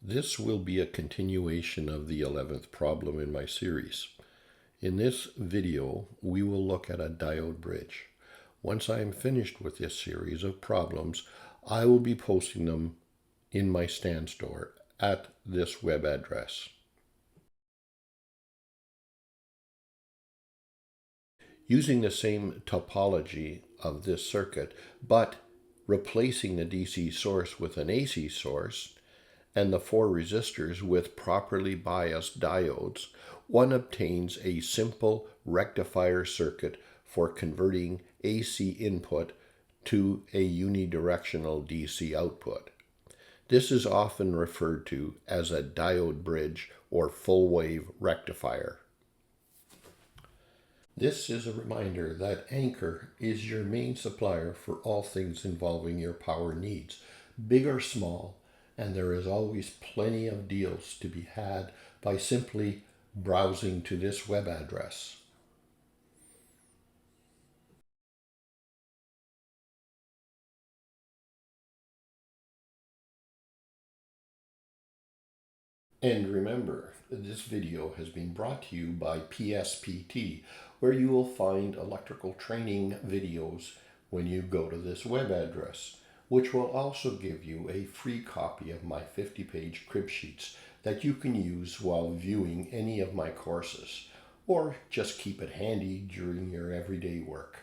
This will be a continuation of the 11th problem in my series. In this video, we will look at a diode bridge. Once I am finished with this series of problems, I will be posting them in my Stan store at this web address. Using the same topology of this circuit, but replacing the DC source with an AC source, and the 4 resistors with properly biased diodes, one obtains a simple rectifier circuit for converting AC input to a unidirectional DC output. This is often referred to as a diode bridge or full-wave rectifier. This is a reminder that Anchor is your main supplier for all things involving your power needs, big or small, and there is always plenty of deals to be had by simply browsing to this web address. And remember, this video has been brought to you by PSPT, where you will find electrical training videos when you go to this web address, which will also give you a free copy of my 50-page crib sheets that you can use while viewing any of my courses, or just keep it handy during your everyday work.